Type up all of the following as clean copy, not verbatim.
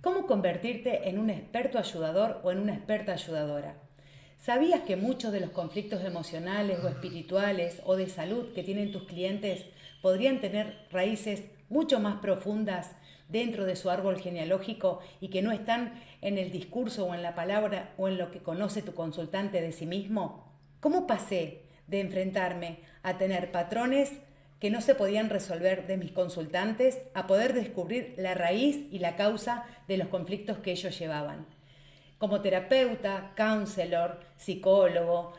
¿Cómo convertirte en un experto ayudador o en una experta ayudadora? ¿Sabías que muchos de los conflictos emocionales o espirituales o de salud que tienen tus clientes podrían tener raíces mucho más profundas dentro de su árbol genealógico y que no están en el discurso o en la palabra o en lo que conoce tu consultante de sí mismo? ¿Cómo pasé de enfrentarme a tener patrones que no se podían resolver de mis consultantes a poder descubrir la raíz y la causa de los conflictos que ellos llevaban? Como terapeuta, counselor, psicólogo,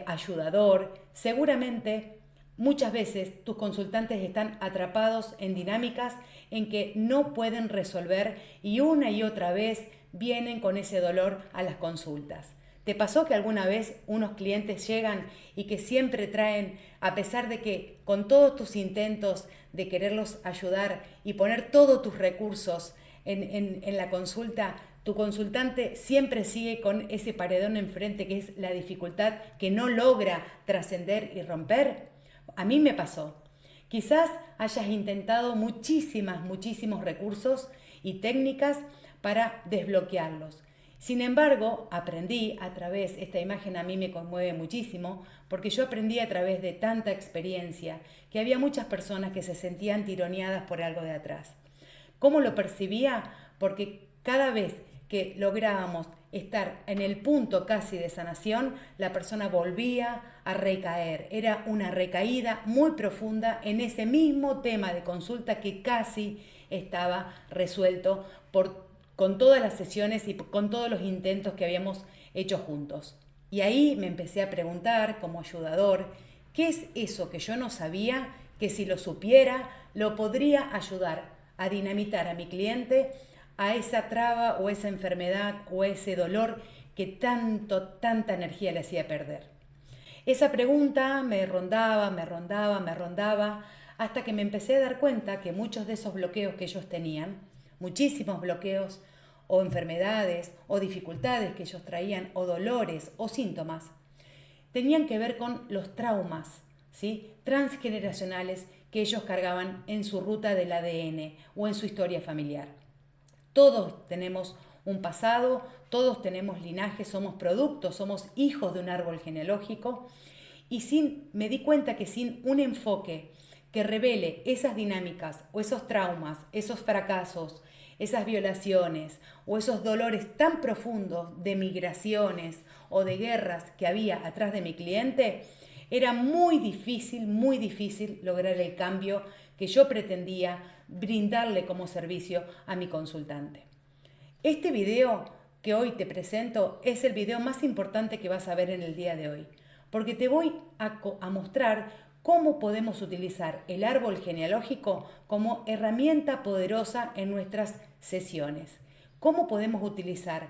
ayudador, seguramente muchas veces tus consultantes están atrapados en dinámicas en que no pueden resolver y una y otra vez vienen con ese dolor a las consultas. ¿Te pasó que alguna vez unos clientes llegan y que siempre traen, a pesar de que con todos tus intentos de quererlos ayudar y poner todos tus recursos en la consulta, tu consultante siempre sigue con ese paredón enfrente que es la dificultad que no logra trascender y romper? A mí me pasó. Quizás hayas intentado muchísimos recursos y técnicas para desbloquearlos. Sin embargo, aprendí a través, esta imagen a mí me conmueve muchísimo, porque yo aprendí a través de tanta experiencia que había muchas personas que se sentían tironeadas por algo de atrás. ¿Cómo lo percibía? Porque cada vez que lográbamos estar en el punto casi de sanación, la persona volvía a recaer. Era una recaída muy profunda en ese mismo tema de consulta que casi estaba resuelto con todas las sesiones y con todos los intentos que habíamos hecho juntos. Y ahí me empecé a preguntar como ayudador, ¿qué es eso que yo no sabía que si lo supiera lo podría ayudar a dinamitar a mi cliente a esa traba o esa enfermedad o ese dolor que tanta energía le hacía perder? Esa pregunta me rondaba, hasta que me empecé a dar cuenta que muchos de esos bloqueos que ellos tenían, muchísimos bloqueos o enfermedades o dificultades que ellos traían o dolores o síntomas, tenían que ver con los traumas, ¿sí?, transgeneracionales que ellos cargaban en su ruta del ADN o en su historia familiar. Todos tenemos un pasado, todos tenemos linaje, somos productos, somos hijos de un árbol genealógico y me di cuenta que sin un enfoque que revele esas dinámicas o esos traumas, esos fracasos, esas violaciones o esos dolores tan profundos de migraciones o de guerras que había atrás de mi cliente, era muy difícil lograr el cambio que yo pretendía brindarle como servicio a mi consultante. Este video que hoy te presento es el video más importante que vas a ver en el día de hoy, porque te voy a mostrar cómo podemos utilizar el árbol genealógico como herramienta poderosa en nuestras sesiones. Cómo podemos utilizar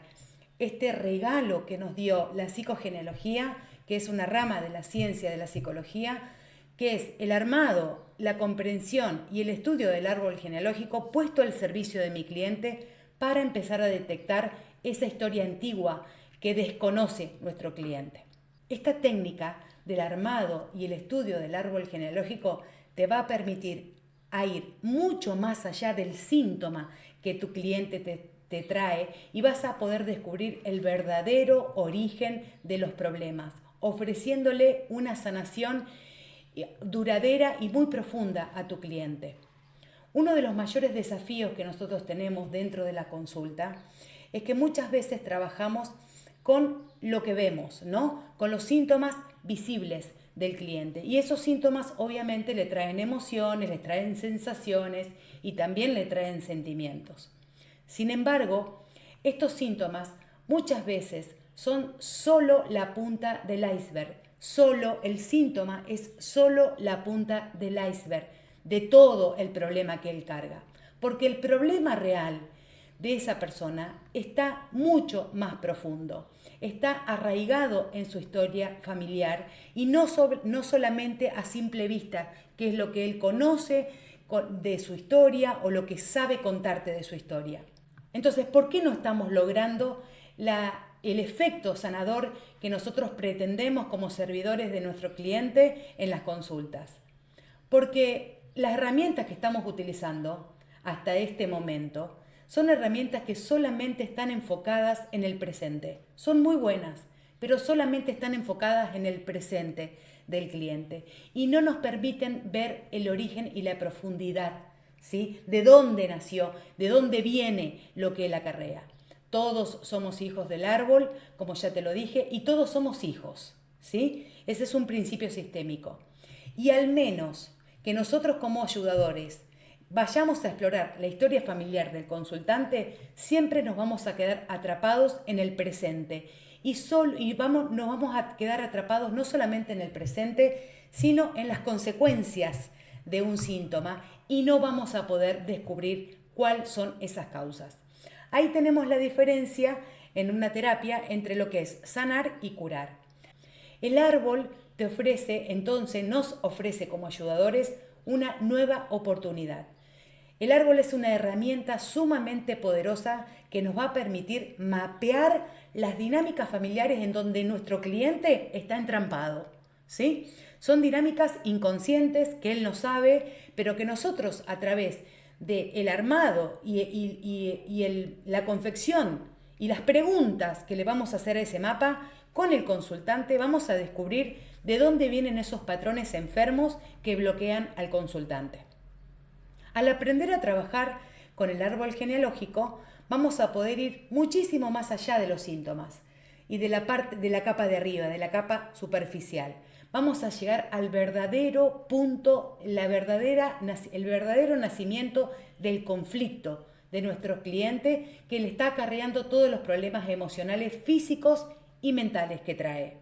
este regalo que nos dio la psicogenealogía, que es una rama de la ciencia de la psicología, que es el armado, la comprensión y el estudio del árbol genealógico puesto al servicio de mi cliente para empezar a detectar esa historia antigua que desconoce nuestro cliente. Esta técnica del armado y el estudio del árbol genealógico te va a permitir ir mucho más allá del síntoma que tu cliente te trae y vas a poder descubrir el verdadero origen de los problemas, ofreciéndole una sanación duradera y muy profunda a tu cliente. Uno de los mayores desafíos que nosotros tenemos dentro de la consulta es que muchas veces trabajamos con lo que vemos, ¿no?, con los síntomas visibles del cliente. Y esos síntomas obviamente le traen emociones, le traen sensaciones y también le traen sentimientos. Sin embargo, estos síntomas muchas veces son solo la punta del iceberg. Solo el síntoma es solo la punta del iceberg de todo el problema que él carga. Porque el problema real de esa persona está mucho más profundo, está arraigado en su historia familiar y no solamente a simple vista, que es lo que él conoce de su historia o lo que sabe contarte de su historia. Entonces, ¿por qué no estamos logrando el efecto sanador que nosotros pretendemos como servidores de nuestro cliente en las consultas? Porque las herramientas que estamos utilizando hasta este momento son herramientas que solamente están enfocadas en el presente. Son muy buenas, pero solamente están enfocadas en el presente del cliente y no nos permiten ver el origen y la profundidad, ¿sí? De dónde nació, de dónde viene lo que él acarrea. Todos somos hijos del árbol, como ya te lo dije, y todos somos hijos, ¿sí? Ese es un principio sistémico. Y al menos que nosotros como ayudadores vayamos a explorar la historia familiar del consultante, siempre nos vamos a quedar atrapados en el presente. Nos vamos a quedar atrapados no solamente en el presente, sino en las consecuencias de un síntoma y no vamos a poder descubrir cuáles son esas causas. Ahí tenemos la diferencia en una terapia entre lo que es sanar y curar. El árbol nos ofrece como ayudadores una nueva oportunidad. El árbol es una herramienta sumamente poderosa que nos va a permitir mapear las dinámicas familiares en donde nuestro cliente está entrampado, ¿sí? Son dinámicas inconscientes que él no sabe, pero que nosotros a través del armado la confección y las preguntas que le vamos a hacer a ese mapa, con el consultante vamos a descubrir de dónde vienen esos patrones enfermos que bloquean al consultante. Al aprender a trabajar con el árbol genealógico, vamos a poder ir muchísimo más allá de los síntomas y de la capa de arriba, de la capa superficial. Vamos a llegar al verdadero punto, el verdadero nacimiento del conflicto de nuestro cliente que le está acarreando todos los problemas emocionales, físicos y mentales que trae.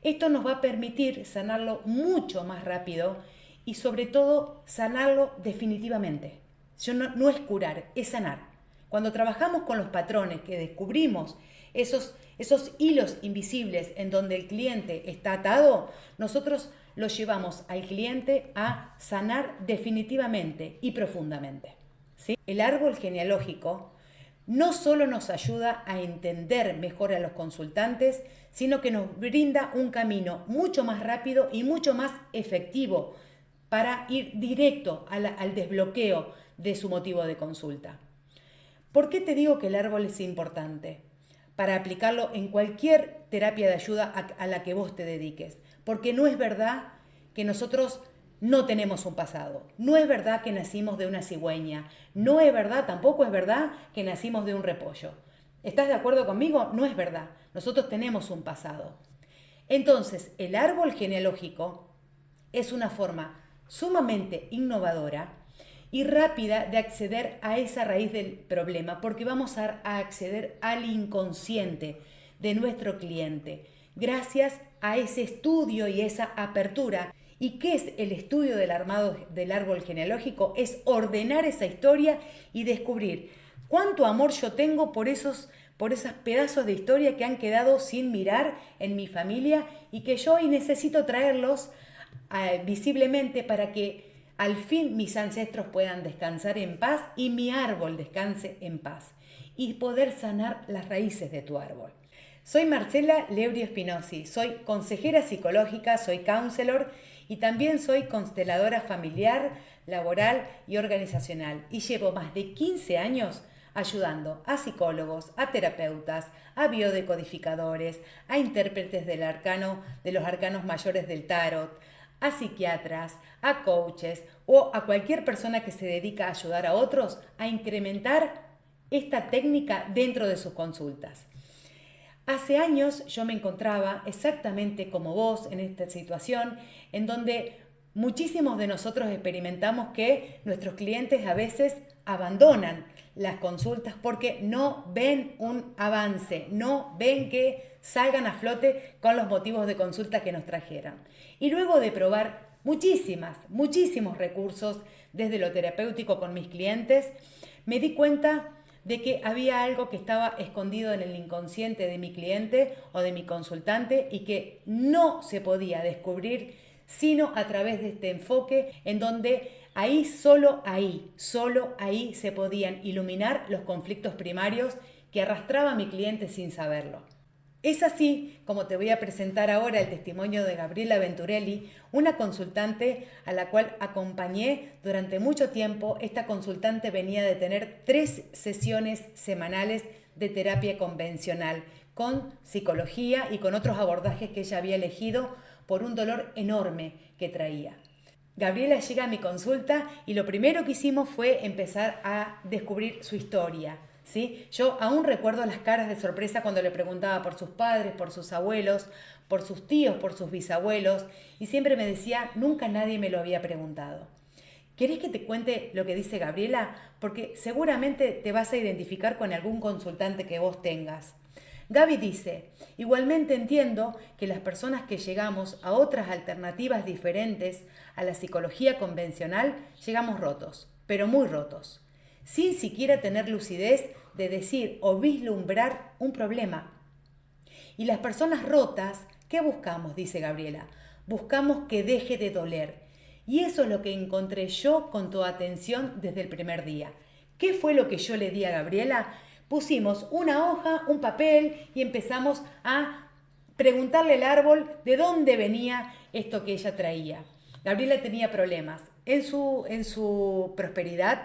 Esto nos va a permitir sanarlo mucho más rápido y sobre todo sanarlo definitivamente. No es curar, es sanar. Cuando trabajamos con los patrones, que descubrimos esos hilos invisibles en donde el cliente está atado, nosotros lo llevamos al cliente a sanar definitivamente y profundamente, ¿sí? El árbol genealógico no solo nos ayuda a entender mejor a los consultantes, sino que nos brinda un camino mucho más rápido y mucho más efectivo para ir directo al desbloqueo de su motivo de consulta. ¿Por qué te digo que el árbol es importante? Para aplicarlo en cualquier terapia de ayuda a la que vos te dediques. Porque no es verdad que nosotros no tenemos un pasado. No es verdad que nacimos de una cigüeña. No es verdad, tampoco es verdad que nacimos de un repollo. ¿Estás de acuerdo conmigo? No es verdad. Nosotros tenemos un pasado. Entonces, el árbol genealógico es una forma sumamente innovadora y rápida de acceder a esa raíz del problema, porque vamos a acceder al inconsciente de nuestro cliente gracias a ese estudio y esa apertura. ¿Y qué es el estudio del árbol genealógico? Es ordenar esa historia y descubrir cuánto amor yo tengo por esos pedazos de historia que han quedado sin mirar en mi familia y que yo hoy necesito traerlos visiblemente para que al fin mis ancestros puedan descansar en paz y mi árbol descanse en paz y poder sanar las raíces de tu árbol. Soy Marcela Leurio Spinozzi, soy consejera psicológica, soy counselor y también soy consteladora familiar, laboral y organizacional y llevo más de 15 años ayudando a psicólogos, a terapeutas, a biodecodificadores, a intérpretes de los arcanos mayores del tarot, a psiquiatras, a coaches o a cualquier persona que se dedica a ayudar a otros a incrementar esta técnica dentro de sus consultas. Hace años yo me encontraba exactamente como vos en esta situación en donde muchísimos de nosotros experimentamos que nuestros clientes a veces abandonan las consultas porque no ven un avance, no ven que salgan a flote con los motivos de consulta que nos trajeran. Y luego de probar muchísimos recursos desde lo terapéutico con mis clientes, me di cuenta de que había algo que estaba escondido en el inconsciente de mi cliente o de mi consultante y que no se podía descubrir sino a través de este enfoque en donde solo ahí se podían iluminar los conflictos primarios que arrastraba mi cliente sin saberlo. Es así como te voy a presentar ahora el testimonio de Gabriela Venturelli, una consultante a la cual acompañé durante mucho tiempo. Esta consultante venía de tener 3 sesiones semanales de terapia convencional con psicología y con otros abordajes que ella había elegido por un dolor enorme que traía. Gabriela llega a mi consulta y lo primero que hicimos fue empezar a descubrir su historia. ¿Sí? Yo aún recuerdo las caras de sorpresa cuando le preguntaba por sus padres, por sus abuelos, por sus tíos, por sus bisabuelos, y siempre me decía, nunca nadie me lo había preguntado. ¿Querés que te cuente lo que dice Gabriela? Porque seguramente te vas a identificar con algún consultante que vos tengas. Gaby dice, igualmente entiendo que las personas que llegamos a otras alternativas diferentes a la psicología convencional, llegamos rotos, pero muy rotos, sin siquiera tener lucidez de decir o vislumbrar un problema. Y las personas rotas, ¿qué buscamos? Dice Gabriela. Buscamos que deje de doler. Y eso es lo que encontré yo con tu atención desde el primer día. ¿Qué fue lo que yo le di a Gabriela? Pusimos una hoja, un papel y empezamos a preguntarle al árbol de dónde venía esto que ella traía. Gabriela tenía problemas en su prosperidad,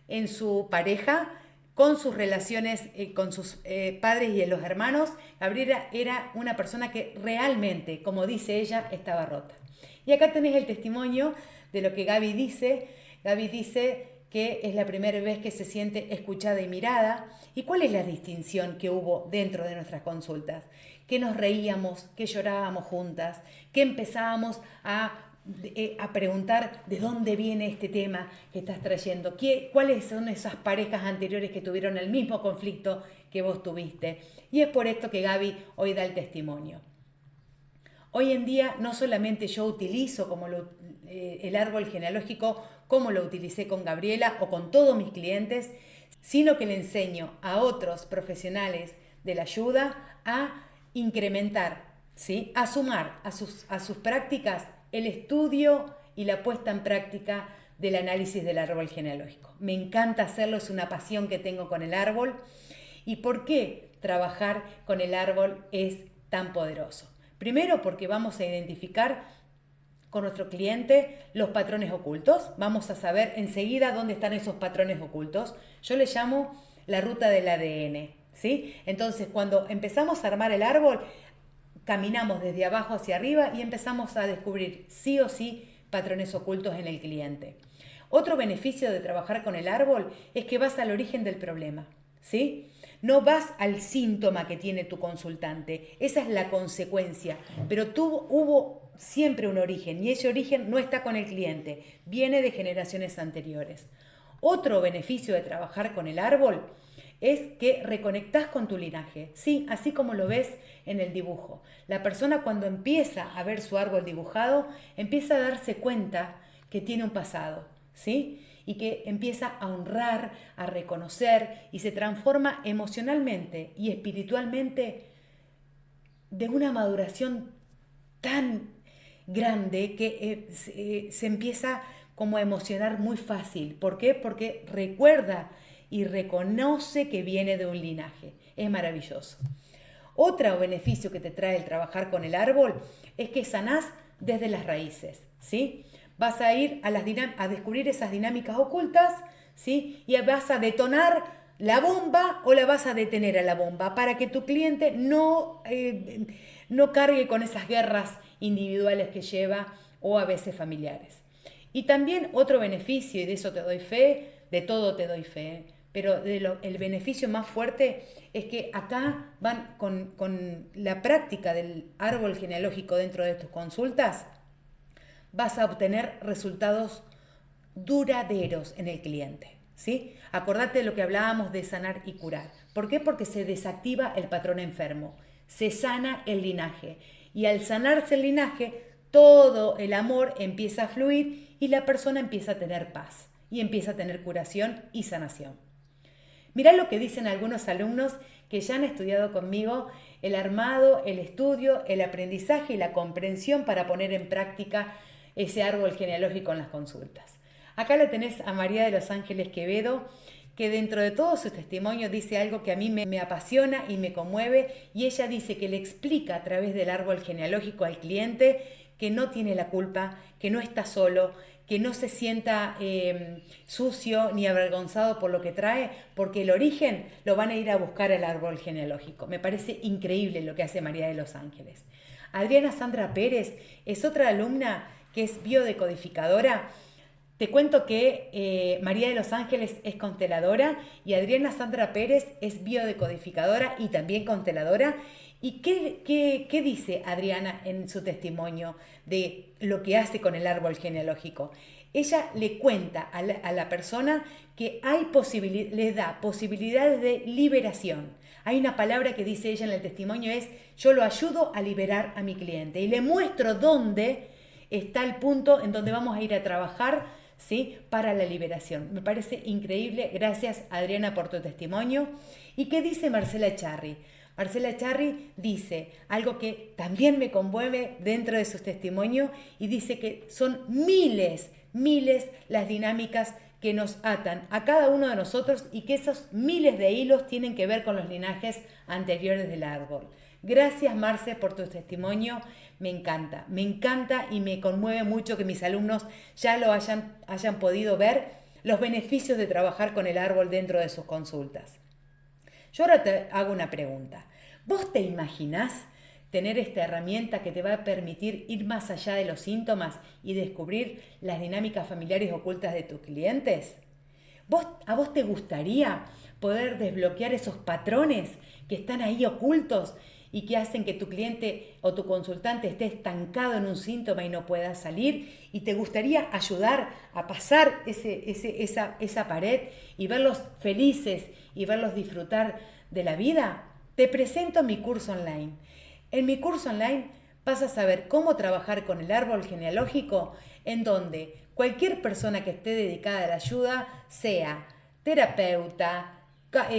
en su pareja, con sus relaciones con sus padres y los hermanos. Gabriela era una persona que realmente, como dice ella, estaba rota. Y acá tenés el testimonio de lo que Gaby dice. Gaby dice que es la primera vez que se siente escuchada y mirada. ¿Y cuál es la distinción que hubo dentro de nuestras consultas? Que nos reíamos, que llorábamos juntas, que empezábamos a preguntar de dónde viene este tema que estás trayendo, cuáles son esas parejas anteriores que tuvieron el mismo conflicto que vos tuviste. Y es por esto que Gaby hoy da el testimonio. Hoy en día no solamente yo utilizo el árbol genealógico como lo utilicé con Gabriela o con todos mis clientes, sino que le enseño a otros profesionales de la ayuda a incrementar, ¿sí? A sumar a sus prácticas el estudio y la puesta en práctica del análisis del árbol genealógico. Me encanta hacerlo, es una pasión que tengo con el árbol. ¿Y por qué trabajar con el árbol es tan poderoso? Primero porque vamos a identificar con nuestro cliente los patrones ocultos. Vamos a saber enseguida dónde están esos patrones ocultos. Yo le llamo la ruta del ADN, ¿sí? Entonces, cuando empezamos a armar el árbol, caminamos desde abajo hacia arriba y empezamos a descubrir sí o sí patrones ocultos en el cliente. Otro beneficio de trabajar con el árbol es que vas al origen del problema, ¿sí? No vas al síntoma que tiene tu consultante, esa es la consecuencia, pero hubo siempre un origen y ese origen no está con el cliente, viene de generaciones anteriores. Otro beneficio de trabajar con el árbol es que reconectás con tu linaje, sí, así como lo ves en el dibujo. La persona cuando empieza a ver su árbol dibujado, empieza a darse cuenta que tiene un pasado, ¿sí? Y que empieza a honrar, a reconocer y se transforma emocionalmente y espiritualmente de una maduración tan grande que se empieza como a emocionar muy fácil. ¿Por qué? Porque recuerda y reconoce que viene de un linaje. Es maravilloso. Otro beneficio que te trae el trabajar con el árbol es que sanás desde las raíces, ¿sí? Vas a ir a descubrir esas dinámicas ocultas, ¿sí? Y vas a detonar la bomba o la vas a detener a la bomba para que tu cliente no cargue con esas guerras individuales que lleva o a veces familiares. Y también otro beneficio, y de eso te doy fe, de todo te doy fe, pero el beneficio más fuerte es que acá van con la práctica del árbol genealógico dentro de tus consultas, vas a obtener resultados duraderos en el cliente, ¿sí? Acordate de lo que hablábamos de sanar y curar. ¿Por qué? Porque se desactiva el patrón enfermo, se sana el linaje y al sanarse el linaje, todo el amor empieza a fluir y la persona empieza a tener paz y empieza a tener curación y sanación. Mirá lo que dicen algunos alumnos que ya han estudiado conmigo el armado, el estudio, el aprendizaje y la comprensión para poner en práctica ese árbol genealógico en las consultas. Acá la tenés a María de los Ángeles Quevedo, que dentro de todo su testimonio dice algo que a mí me apasiona y me conmueve, y ella dice que le explica a través del árbol genealógico al cliente que no tiene la culpa, que no está solo, que no se sienta sucio ni avergonzado por lo que trae, porque el origen lo van a ir a buscar al árbol genealógico. Me parece increíble lo que hace María de los Ángeles. Adriana Sandra Pérez es otra alumna que es biodecodificadora. Te cuento que María de los Ángeles es consteladora y Adriana Sandra Pérez es biodecodificadora y también consteladora. ¿Y qué dice Adriana en su testimonio de lo que hace con el árbol genealógico? Ella le cuenta a la persona que le da posibilidades de liberación. Hay una palabra que dice ella en el testimonio, es: yo lo ayudo a liberar a mi cliente y le muestro dónde está el punto en donde vamos a ir a trabajar, ¿sí?, para la liberación. Me parece increíble. Gracias, Adriana, por tu testimonio. ¿Y qué dice Marcela Charri? Marcela Charri dice algo que también me conmueve dentro de sus testimonios, y dice que son miles las dinámicas que nos atan a cada uno de nosotros y que esos miles de hilos tienen que ver con los linajes anteriores del árbol. Gracias, Marce, por tu testimonio. Me encanta y me conmueve mucho que mis alumnos ya lo hayan podido ver, los beneficios de trabajar con el árbol dentro de sus consultas. Yo ahora te hago una pregunta. ¿Vos te imaginás tener esta herramienta que te va a permitir ir más allá de los síntomas y descubrir las dinámicas familiares ocultas de tus clientes? ¿A vos te gustaría poder desbloquear esos patrones que están ahí ocultos y que hacen que tu cliente o tu consultante esté estancado en un síntoma y no pueda salir? ¿Y te gustaría ayudar a pasar esa pared y verlos felices y verlos disfrutar de la vida? Te presento mi curso online. En mi curso online vas a saber cómo trabajar con el árbol genealógico, en donde cualquier persona que esté dedicada a la ayuda, sea terapeuta,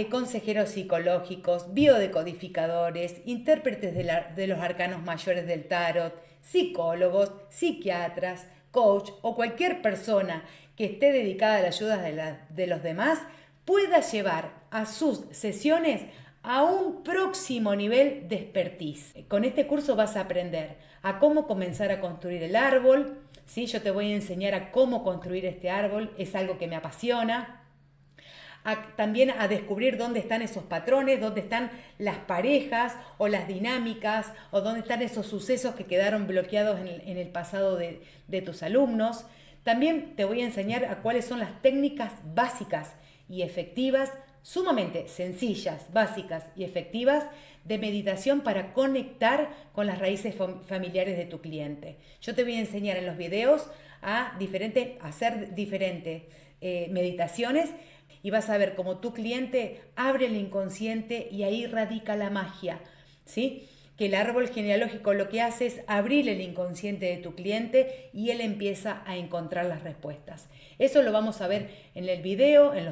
consejeros psicológicos, biodecodificadores, intérpretes de los arcanos mayores del tarot, psicólogos, psiquiatras, coach o cualquier persona que esté dedicada a la ayuda de los demás, pueda llevar a sus sesiones a un próximo nivel de expertise. Con este curso vas a aprender a cómo comenzar a construir el árbol, ¿sí? Yo te voy a enseñar a cómo construir este árbol, es algo que me apasiona. También a descubrir dónde están esos patrones, dónde están las parejas o las dinámicas, o dónde están esos sucesos que quedaron bloqueados en el pasado de tus alumnos. También te voy a enseñar a cuáles son las técnicas básicas y efectivas, sumamente sencillas, básicas y efectivas, de meditación para conectar con las raíces familiares de tu cliente. Yo te voy a enseñar en los videos a hacer diferentes meditaciones, y vas a ver cómo tu cliente abre el inconsciente y ahí radica la magia, ¿sí? Que el árbol genealógico lo que hace es abrir el inconsciente de tu cliente y él empieza a encontrar las respuestas. Eso lo vamos a ver en los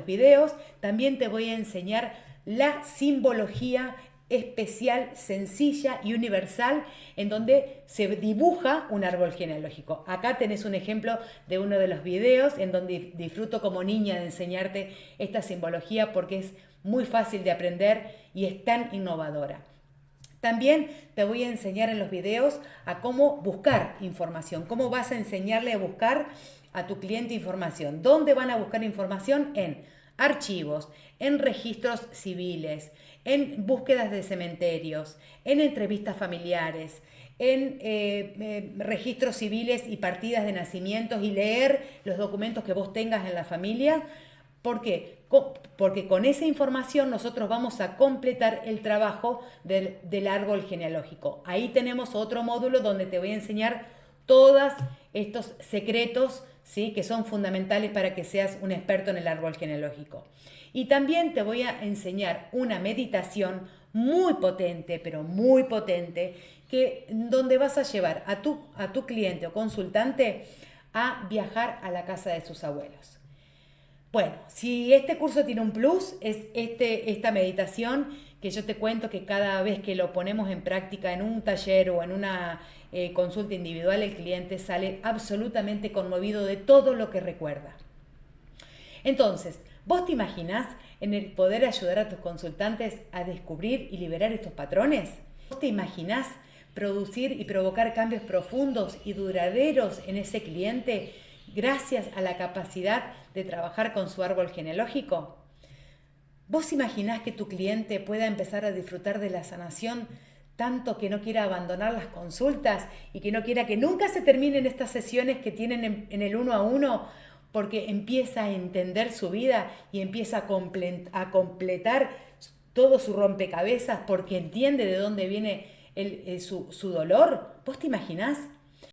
videos. También te voy a enseñar la simbología especial, sencilla y universal, en donde se dibuja un árbol genealógico. Acá tenés un ejemplo de uno de los videos en donde disfruto como niña de enseñarte esta simbología, porque es muy fácil de aprender y es tan innovadora. También te voy a enseñar en los videos a cómo buscar información, cómo vas a enseñarle a buscar a tu cliente información. ¿Dónde van a buscar información? En archivos, en registros civiles, en búsquedas de cementerios, en entrevistas familiares, en registros civiles y partidas de nacimientos, y leer los documentos que vos tengas en la familia. ¿Por qué? Porque con esa información nosotros vamos a completar el trabajo del árbol genealógico. Ahí tenemos otro módulo donde te voy a enseñar todos estos secretos, ¿sí?, que son fundamentales para que seas un experto en el árbol genealógico. Y también te voy a enseñar una meditación muy potente, pero muy potente, donde vas a llevar a tu cliente o consultante a viajar a la casa de sus abuelos. Bueno, si este curso tiene un plus, es esta meditación, que yo te cuento que cada vez que lo ponemos en práctica en un taller o en una consulta individual, el cliente sale absolutamente conmovido de todo lo que recuerda. Entonces, ¿Vos te imaginás en el poder ayudar a tus consultantes a descubrir y liberar estos patrones? ¿Vos te imaginás producir y provocar cambios profundos y duraderos en ese cliente gracias a la capacidad de trabajar con su árbol genealógico? ¿Vos imaginás que tu cliente pueda empezar a disfrutar de la sanación tanto que no quiera abandonar las consultas y que no quiera que nunca se terminen estas sesiones que tienen en el 1 a 1, porque empieza a entender su vida y empieza a completar todo su rompecabezas porque entiende de dónde viene su dolor? ¿Vos te imaginás?